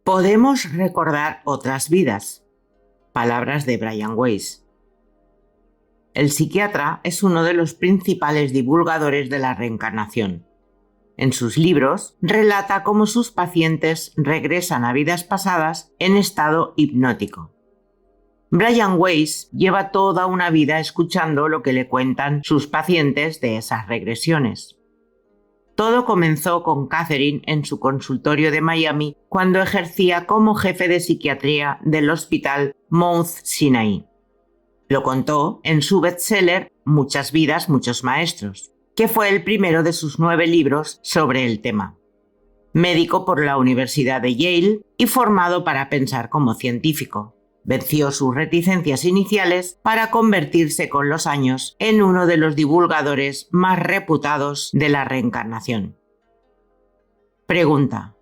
Podemos recordar otras vidas. Palabras de Brian Weiss. El psiquiatra es uno de los principales divulgadores de la reencarnación. En sus libros relata cómo sus pacientes regresan a vidas pasadas en estado hipnótico. Brian Weiss lleva toda una vida escuchando lo que le cuentan sus pacientes de esas regresiones. Todo comenzó con Catherine en su consultorio de Miami cuando ejercía como jefe de psiquiatría del hospital Mount Sinai. Lo contó en su bestseller Muchas vidas, muchos maestros, que fue el primero de sus 9 libros sobre el tema. Médico por la Universidad de Yale y formado para pensar como científico, venció sus reticencias iniciales para convertirse con los años en uno de los divulgadores más reputados de la reencarnación. Pregunta: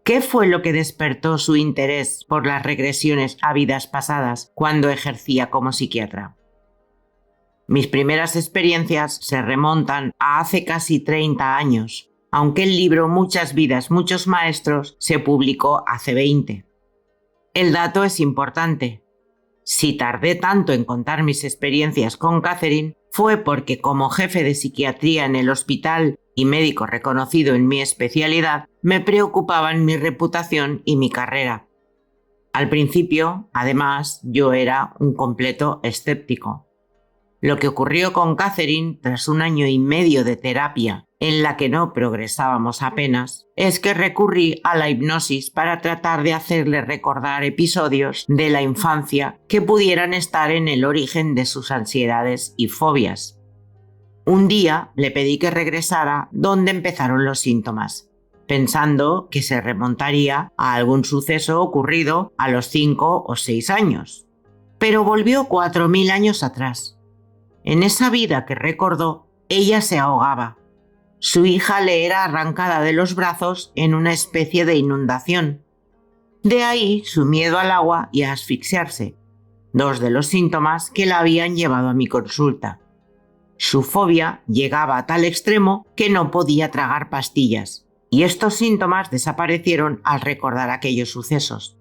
¿qué fue lo que despertó su interés por las regresiones a vidas pasadas cuando ejercía como psiquiatra? Mis primeras experiencias se remontan a hace casi 30 años, aunque el libro Muchas vidas, muchos maestros se publicó hace 20. El dato es importante. Si tardé tanto en contar mis experiencias con Catherine, fue porque como jefe de psiquiatría en el hospital y médico reconocido en mi especialidad, me preocupaban mi reputación y mi carrera. Al principio, además, yo era un completo escéptico. Lo que ocurrió con Catherine tras 1 año y medio de terapia, en la que no progresábamos apenas, es que recurrí a la hipnosis para tratar de hacerle recordar episodios de la infancia que pudieran estar en el origen de sus ansiedades y fobias. Un día le pedí que regresara donde empezaron los síntomas, pensando que se remontaría a algún suceso ocurrido a los 5 o 6 años. Pero volvió 4000 años atrás. En esa vida que recordó, ella se ahogaba. Su hija le era arrancada de los brazos en una especie de inundación. De ahí su miedo al agua y a asfixiarse, 2 de los síntomas que la habían llevado a mi consulta. Su fobia llegaba a tal extremo que no podía tragar pastillas, y estos síntomas desaparecieron al recordar aquellos sucesos.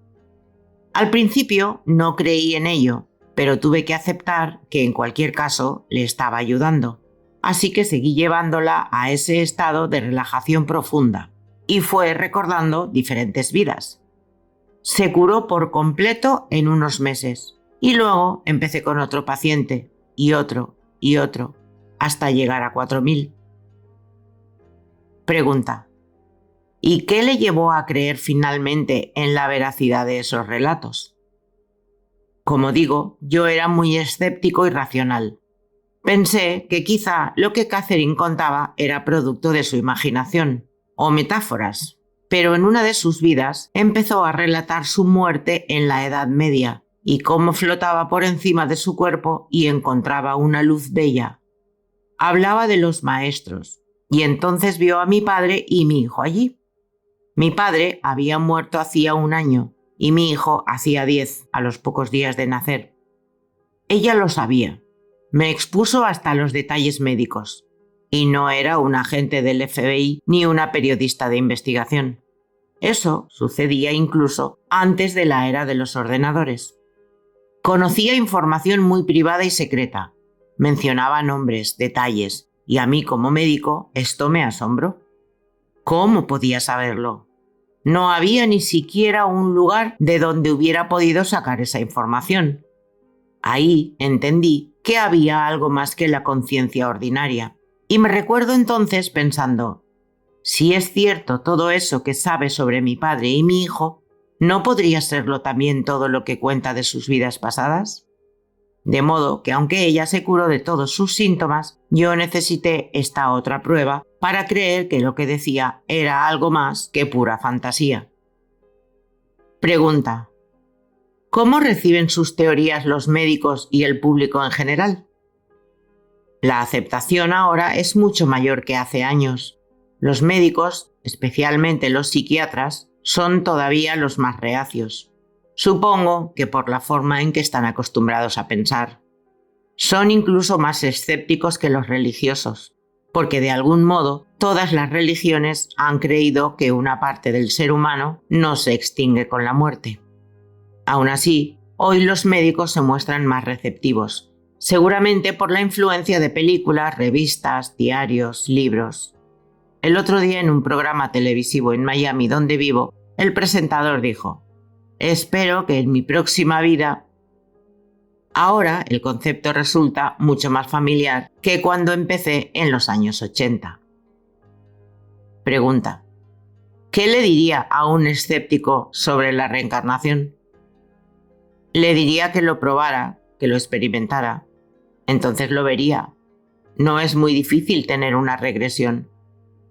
Al principio no creí en ello, pero tuve que aceptar que en cualquier caso le estaba ayudando. Así que seguí llevándola a ese estado de relajación profunda y fue recordando diferentes vidas. Se curó por completo en unos meses y luego empecé con otro paciente y otro hasta llegar a 4000. Pregunta: ¿y qué le llevó a creer finalmente en la veracidad de esos relatos? Como digo, yo era muy escéptico y racional. Pensé que quizá lo que Catherine contaba era producto de su imaginación o metáforas, pero en una de sus vidas empezó a relatar su muerte en la Edad Media y cómo flotaba por encima de su cuerpo y encontraba una luz bella. Hablaba de los maestros y entonces vio a mi padre y mi hijo allí. Mi padre había muerto hacía 1 año y mi hijo hacía 10 a los pocos días de nacer. Ella lo sabía. Me expuso hasta los detalles médicos. Y no era un agente del FBI ni una periodista de investigación. Eso sucedía incluso antes de la era de los ordenadores. Conocía información muy privada y secreta. Mencionaba nombres, detalles, y a mí como médico esto me asombró. ¿Cómo podía saberlo? No había ni siquiera un lugar de donde hubiera podido sacar esa información. Ahí entendí que había algo más que la conciencia ordinaria. Y me recuerdo entonces pensando, si es cierto todo eso que sabe sobre mi padre y mi hijo, ¿no podría serlo también todo lo que cuenta de sus vidas pasadas? De modo que aunque ella se curó de todos sus síntomas, yo necesité esta otra prueba para creer que lo que decía era algo más que pura fantasía. Pregunta: ¿cómo reciben sus teorías los médicos y el público en general? La aceptación ahora es mucho mayor que hace años. Los médicos, especialmente los psiquiatras, son todavía los más reacios. Supongo que por la forma en que están acostumbrados a pensar. Son incluso más escépticos que los religiosos. porque de algún modo todas las religiones han creído que una parte del ser humano no se extingue con la muerte. Aún así, hoy los médicos se muestran más receptivos, seguramente por la influencia de películas, revistas, diarios, libros. El otro día en un programa televisivo en Miami donde vivo, el presentador dijo: «Espero que en mi próxima vida». Ahora el concepto resulta mucho más familiar que cuando empecé en los años 80. Pregunta: ¿qué le diría a un escéptico sobre la reencarnación? Le diría que lo probara, que lo experimentara. Entonces lo vería. No es muy difícil tener una regresión.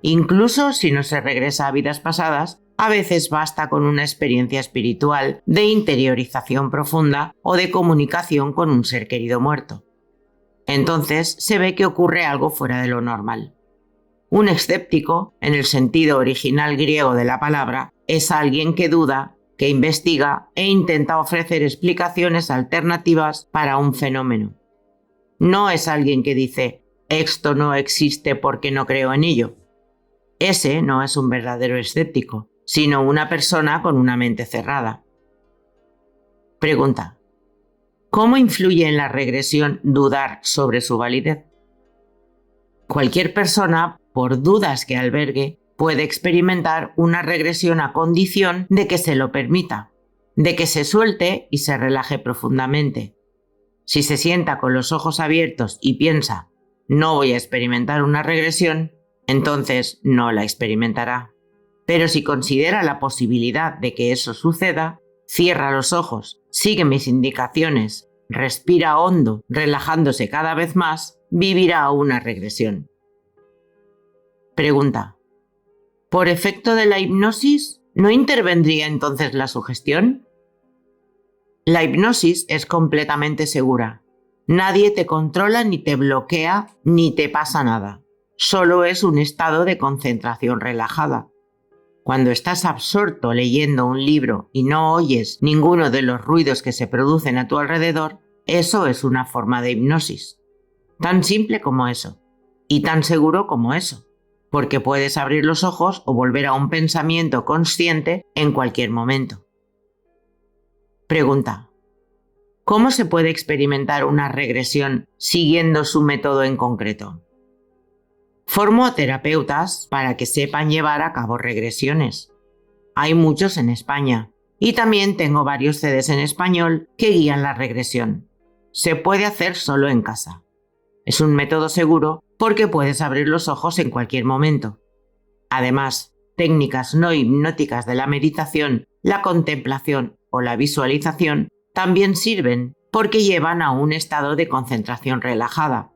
Incluso si no se regresa a vidas pasadas, a veces basta con una experiencia espiritual de interiorización profunda o de comunicación con un ser querido muerto. Entonces se ve que ocurre algo fuera de lo normal. Un escéptico, en el sentido original griego de la palabra, es alguien que duda, que investiga e intenta ofrecer explicaciones alternativas para un fenómeno. No es alguien que dice: «Esto no existe porque no creo en ello». Ese no es un verdadero escéptico, sino una persona con una mente cerrada. Pregunta: ¿cómo influye en la regresión dudar sobre su validez? Cualquier persona, por dudas que albergue, puede experimentar una regresión a condición de que se lo permita, de que se suelte y se relaje profundamente. Si se sienta con los ojos abiertos y piensa: «No voy a experimentar una regresión», entonces no la experimentará. Pero si considera la posibilidad de que eso suceda, cierra los ojos, sigue mis indicaciones, respira hondo, relajándose cada vez más, vivirá una regresión. Pregunta: ¿por efecto de la hipnosis no intervendría entonces la sugestión? La hipnosis es completamente segura. Nadie te controla ni te bloquea ni te pasa nada. Solo es un estado de concentración relajada. Cuando estás absorto leyendo un libro y no oyes ninguno de los ruidos que se producen a tu alrededor, eso es una forma de hipnosis. Tan simple como eso. Y tan seguro como eso. Porque puedes abrir los ojos o volver a un pensamiento consciente en cualquier momento. Pregunta: ¿cómo se puede experimentar una regresión siguiendo su método en concreto? Formo a terapeutas para que sepan llevar a cabo regresiones. Hay muchos en España y también tengo varios CDs en español que guían la regresión. Se puede hacer solo en casa. Es un método seguro porque puedes abrir los ojos en cualquier momento. Además, técnicas no hipnóticas de la meditación, la contemplación o la visualización también sirven porque llevan a un estado de concentración relajada.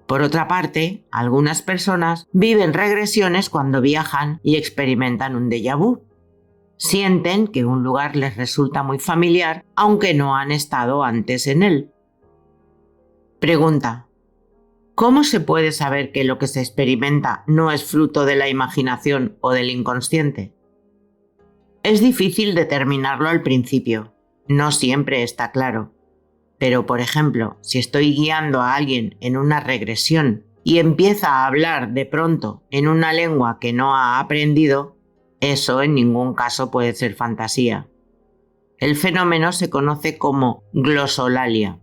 Por otra parte, algunas personas viven regresiones cuando viajan y experimentan un déjà vu. Sienten que un lugar les resulta muy familiar, aunque no han estado antes en él. Pregunta: ¿cómo se puede saber que lo que se experimenta no es fruto de la imaginación o del inconsciente? Es difícil determinarlo al principio. No siempre está claro. Pero, por ejemplo, si estoy guiando a alguien en una regresión y empieza a hablar de pronto en una lengua que no ha aprendido, eso en ningún caso puede ser fantasía. El fenómeno se conoce como glosolalia.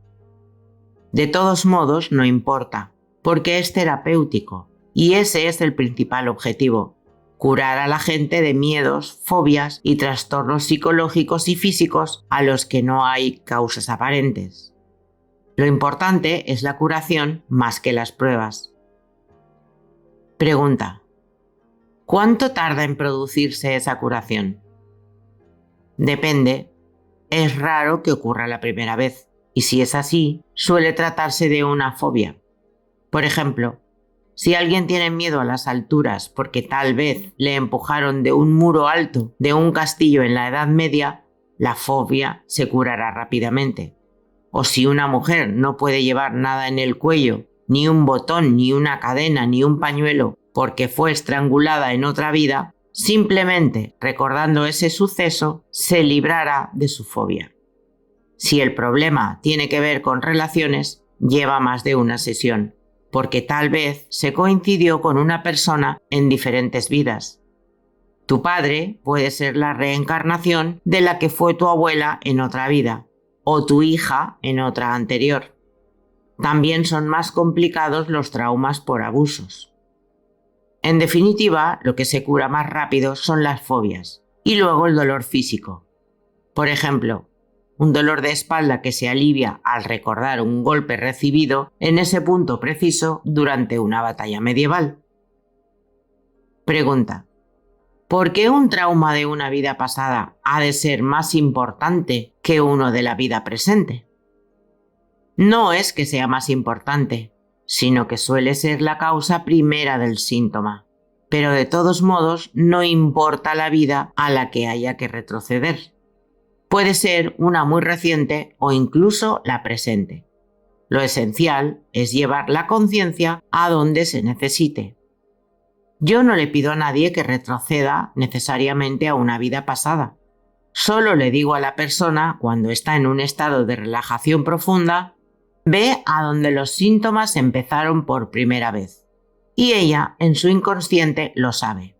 De todos modos, no importa, porque es terapéutico y ese es el principal objetivo: curar a la gente de miedos, fobias y trastornos psicológicos y físicos a los que no hay causas aparentes. Lo importante es la curación más que las pruebas. Pregunta: ¿cuánto tarda en producirse esa curación? Depende. Es raro que ocurra la primera vez, y si es así, suele tratarse de una fobia. Por ejemplo, si alguien tiene miedo a las alturas porque tal vez le empujaron de un muro alto de un castillo en la Edad Media, la fobia se curará rápidamente. O si una mujer no puede llevar nada en el cuello, ni un botón, ni una cadena, ni un pañuelo, porque fue estrangulada en otra vida, simplemente recordando ese suceso se librará de su fobia. Si el problema tiene que ver con relaciones, lleva más de una sesión. porque tal vez se coincidió con una persona en diferentes vidas. Tu padre puede ser la reencarnación de la que fue tu abuela en otra vida, o tu hija en otra anterior. También son más complicados los traumas por abusos. En definitiva, lo que se cura más rápido son las fobias, y luego el dolor físico. Por ejemplo, un dolor de espalda que se alivia al recordar un golpe recibido en ese punto preciso durante una batalla medieval. Pregunta: ¿por qué un trauma de una vida pasada ha de ser más importante que uno de la vida presente? No es que sea más importante, sino que suele ser la causa primera del síntoma. Pero de todos modos no importa la vida a la que haya que retroceder. Puede ser una muy reciente o incluso la presente. Lo esencial es llevar la conciencia a donde se necesite. Yo no le pido a nadie que retroceda necesariamente a una vida pasada. Solo le digo a la persona, cuando está en un estado de relajación profunda, ve a donde los síntomas empezaron por primera vez. Y ella, en su inconsciente, lo sabe.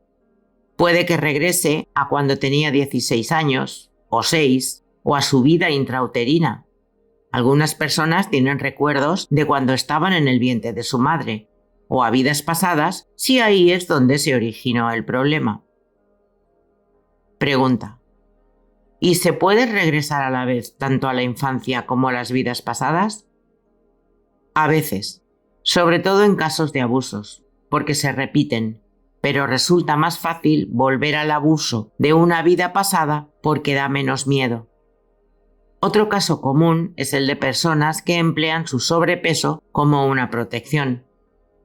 Puede que regrese a cuando tenía 16 años, o 6, o a su vida intrauterina. Algunas personas tienen recuerdos de cuando estaban en el vientre de su madre, o a vidas pasadas, si ahí es donde se originó el problema. Pregunta: ¿y se puede regresar a la vez tanto a la infancia como a las vidas pasadas? A veces, sobre todo en casos de abusos, porque se repiten, pero resulta más fácil volver al abuso de una vida pasada porque da menos miedo. Otro caso común es el de personas que emplean su sobrepeso como una protección,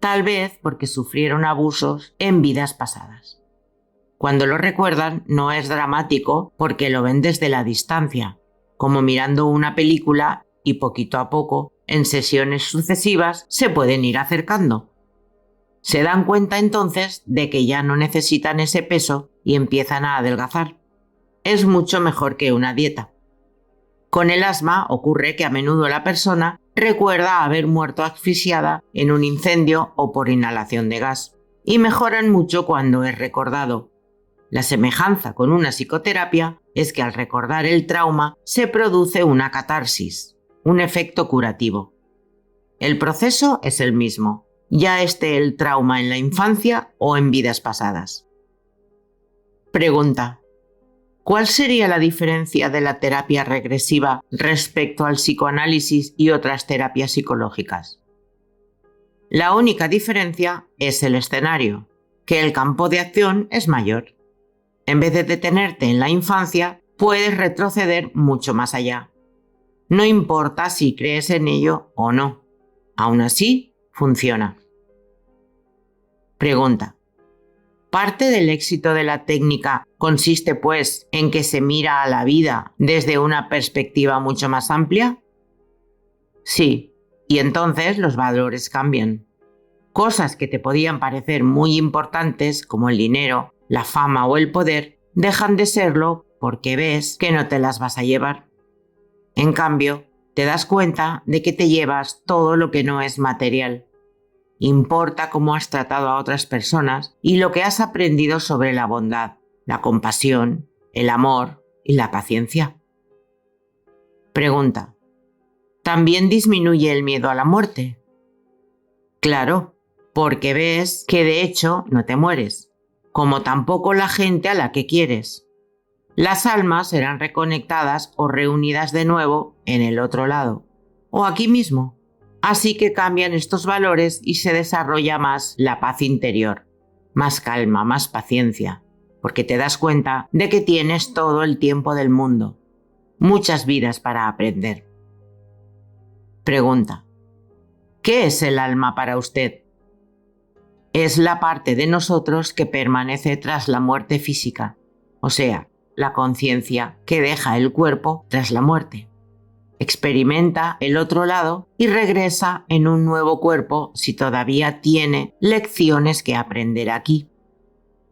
tal vez porque sufrieron abusos en vidas pasadas. Cuando lo recuerdan no es dramático porque lo ven desde la distancia, como mirando una película, y poquito a poco, en sesiones sucesivas, se pueden ir acercando. Se dan cuenta entonces de que ya no necesitan ese peso y empiezan a adelgazar. Es mucho mejor que una dieta. Con el asma ocurre que a menudo la persona recuerda haber muerto asfixiada en un incendio o por inhalación de gas, y mejoran mucho cuando es recordado. La semejanza con una psicoterapia es que al recordar el trauma se produce una catarsis, un efecto curativo. El proceso es el mismo, ya esté el trauma en la infancia o en vidas pasadas. Pregunta: ¿cuál sería la diferencia de la terapia regresiva respecto al psicoanálisis y otras terapias psicológicas? La única diferencia es el escenario, que el campo de acción es mayor. En vez de detenerte en la infancia, puedes retroceder mucho más allá. No importa si crees en ello o no. Aún así, funciona. Pregunta: ¿parte del éxito de la técnica consiste, pues, en que se mira a la vida desde una perspectiva mucho más amplia? Sí, y entonces los valores cambian. Cosas que te podían parecer muy importantes, como el dinero, la fama o el poder, dejan de serlo porque ves que no te las vas a llevar. En cambio, te das cuenta de que te llevas todo lo que no es material. Importa cómo has tratado a otras personas y lo que has aprendido sobre la bondad, la compasión, el amor y la paciencia. Pregunta: ¿también disminuye el miedo a la muerte? Claro, porque ves que de hecho no te mueres, como tampoco la gente a la que quieres. Las almas serán reconectadas o reunidas de nuevo en el otro lado, o aquí mismo. Así que cambian estos valores y se desarrolla más la paz interior, más calma, más paciencia, porque te das cuenta de que tienes todo el tiempo del mundo, muchas vidas para aprender. Pregunta: ¿qué es el alma para usted? Es la parte de nosotros que permanece tras la muerte física, o sea, la conciencia que deja el cuerpo tras la muerte. Experimenta el otro lado y regresa en un nuevo cuerpo si todavía tiene lecciones que aprender aquí.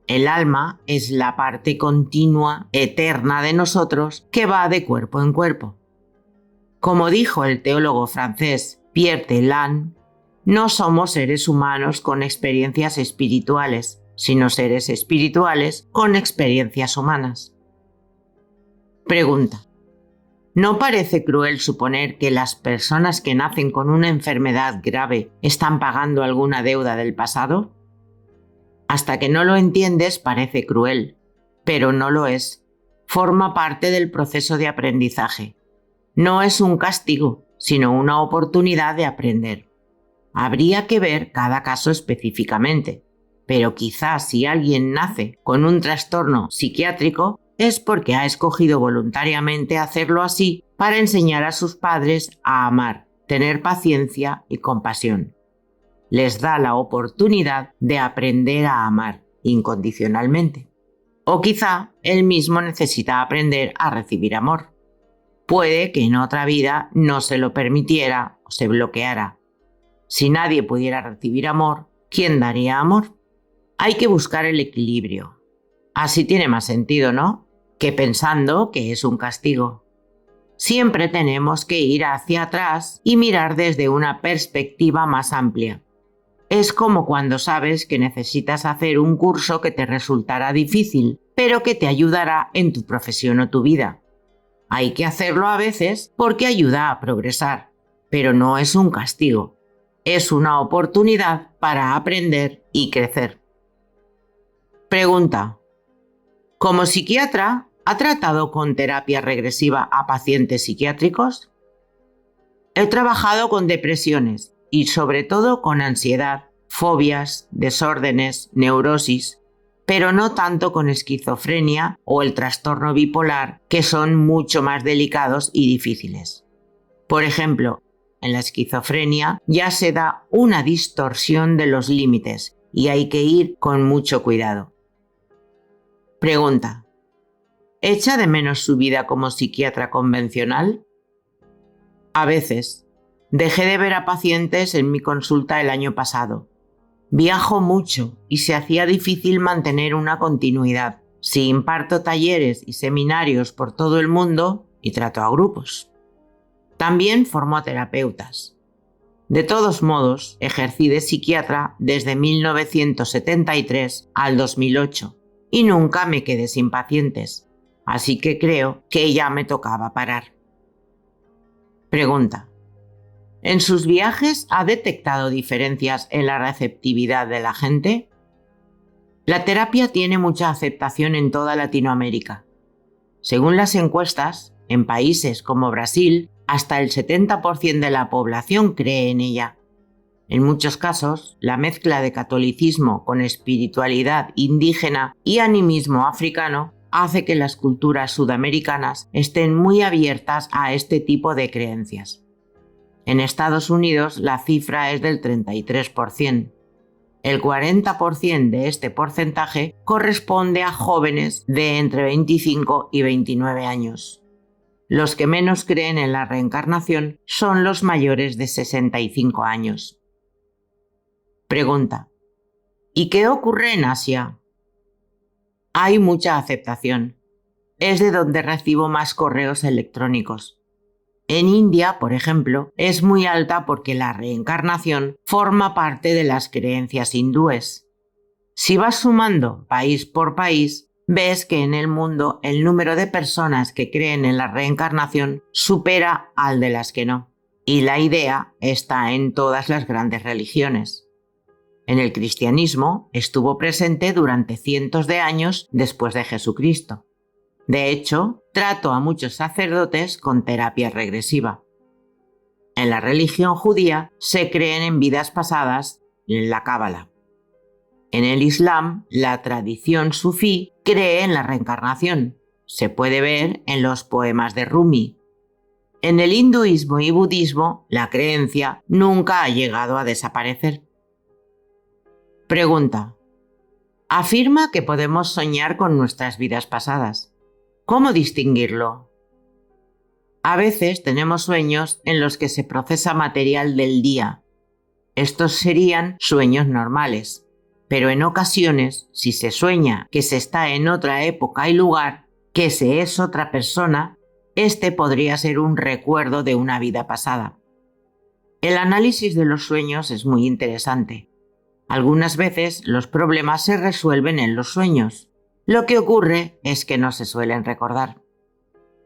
El alma es la parte continua, eterna de nosotros que va de cuerpo en cuerpo. Como dijo el teólogo francés Pierre Teilhard, No somos seres humanos con experiencias espirituales, sino seres espirituales con experiencias humanas. Pregunta. ¿No parece cruel suponer que las personas que nacen con una enfermedad grave están pagando alguna deuda del pasado? Hasta que no lo entiendes parece cruel, pero no lo es. Forma parte del proceso de aprendizaje. No es un castigo, sino una oportunidad de aprender. Habría que ver cada caso específicamente, pero quizás si alguien nace con un trastorno psiquiátrico es porque ha escogido voluntariamente hacerlo así para enseñar a sus padres a amar, tener paciencia y compasión. Les da la oportunidad de aprender a amar incondicionalmente. O quizá él mismo necesita aprender a recibir amor. Puede que en otra vida no se lo permitiera o se bloqueara. Si nadie pudiera recibir amor, ¿quién daría amor? Hay que buscar el equilibrio. Así tiene más sentido, ¿no? Que pensando que es un castigo. Siempre tenemos que ir hacia atrás y mirar desde una perspectiva más amplia. Es como cuando sabes que necesitas hacer un curso que te resultará difícil, pero que te ayudará en tu profesión o tu vida. Hay que hacerlo a veces porque ayuda a progresar, pero no es un castigo. Es una oportunidad para aprender y crecer. Pregunta. Como psiquiatra, ¿ha tratado con terapia regresiva a pacientes psiquiátricos? He trabajado con depresiones y sobre todo con ansiedad, fobias, desórdenes, neurosis, pero no tanto con esquizofrenia o el trastorno bipolar, que son mucho más delicados y difíciles. Por ejemplo, en la esquizofrenia ya se da una distorsión de los límites y hay que ir con mucho cuidado. Pregunta. ¿Echa de menos su vida como psiquiatra convencional? A veces. Dejé de ver a pacientes en mi consulta el año pasado. Viajo mucho y se hacía difícil mantener una continuidad. Si imparto talleres y seminarios por todo el mundo y trato a grupos. También formo a terapeutas. De todos modos, ejercí de psiquiatra desde 1973 al 2008 y nunca me quedé sin pacientes, así que creo que ya me tocaba parar. Pregunta. ¿En sus viajes ha detectado diferencias en la receptividad de la gente? La terapia tiene mucha aceptación en toda Latinoamérica. Según las encuestas, en países como Brasil, hasta el 70% de la población cree en ella. En muchos casos, la mezcla de catolicismo con espiritualidad indígena y animismo africano hace que las culturas sudamericanas estén muy abiertas a este tipo de creencias. En Estados Unidos la cifra es del 33%. El 40% de este porcentaje corresponde a jóvenes de entre 25 y 29 años. Los que menos creen en la reencarnación son los mayores de 65 años. Pregunta. ¿Y qué ocurre en Asia? Hay mucha aceptación. Es de donde recibo más correos electrónicos. En India, por ejemplo, es muy alta porque la reencarnación forma parte de las creencias hindúes. Si vas sumando país por país, ves que en el mundo el número de personas que creen en la reencarnación supera al de las que no. Y la idea está en todas las grandes religiones. En el cristianismo estuvo presente durante cientos de años después de Jesucristo. De hecho, trato a muchos sacerdotes con terapia regresiva. En la religión judía se creen en vidas pasadas en la Cábala. En el Islam, la tradición sufí cree en la reencarnación. Se puede ver en los poemas de Rumi. En el hinduismo y budismo, la creencia nunca ha llegado a desaparecer. Pregunta. Afirma que podemos soñar con nuestras vidas pasadas. ¿Cómo distinguirlo? A veces tenemos sueños en los que se procesa material del día. Estos serían sueños normales, pero en ocasiones, si se sueña que se está en otra época y lugar, que se es otra persona, este podría ser un recuerdo de una vida pasada. El análisis de los sueños es muy interesante. Algunas veces los problemas se resuelven en los sueños. Lo que ocurre es que no se suelen recordar.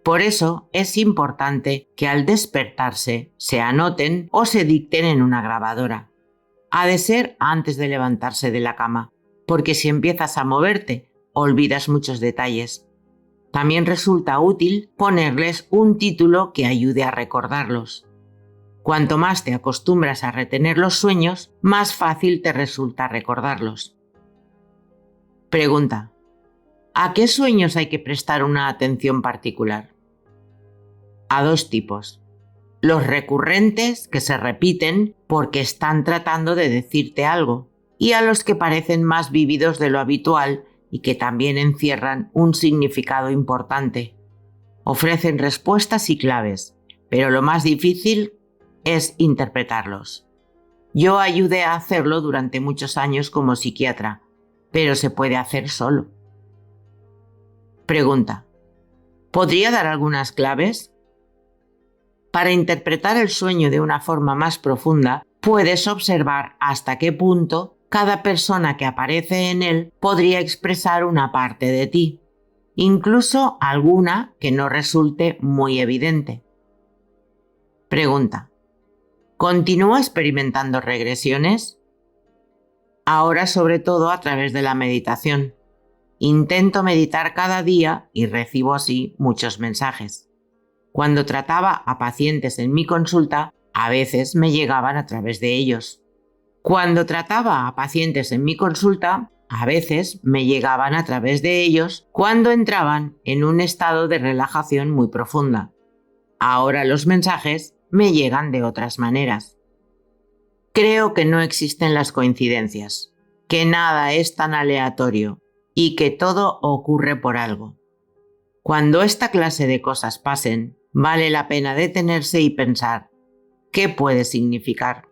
Por eso es importante que al despertarse se anoten o se dicten en una grabadora. Ha de ser antes de levantarse de la cama, porque si empiezas a moverte, olvidas muchos detalles. También resulta útil ponerles un título que ayude a recordarlos. Cuanto más te acostumbras a retener los sueños, más fácil te resulta recordarlos. Pregunta: ¿a qué sueños hay que prestar una atención particular? A dos tipos. Los recurrentes, que se repiten porque están tratando de decirte algo, y a los que parecen más vívidos de lo habitual y que también encierran un significado importante. Ofrecen respuestas y claves, pero lo más difícil es interpretarlos. Yo ayudé a hacerlo durante muchos años como psiquiatra, pero se puede hacer solo. Pregunta: ¿podría dar algunas claves? Para interpretar el sueño de una forma más profunda, puedes observar hasta qué punto cada persona que aparece en él podría expresar una parte de ti, incluso alguna que no resulte muy evidente. Pregunta: ¿continúa experimentando regresiones? Ahora sobre todo a través de la meditación. Intento meditar cada día y recibo así muchos mensajes. Cuando trataba a pacientes en mi consulta, a veces me llegaban a través de ellos. Cuando trataba a pacientes en mi consulta, a veces me llegaban a través de ellos cuando entraban en un estado de relajación muy profunda. Ahora los mensajes me llegan de otras maneras. Creo que no existen las coincidencias, que nada es tan aleatorio y que todo ocurre por algo. Cuando esta clase de cosas pasen, vale la pena detenerse y pensar: ¿qué puede significar?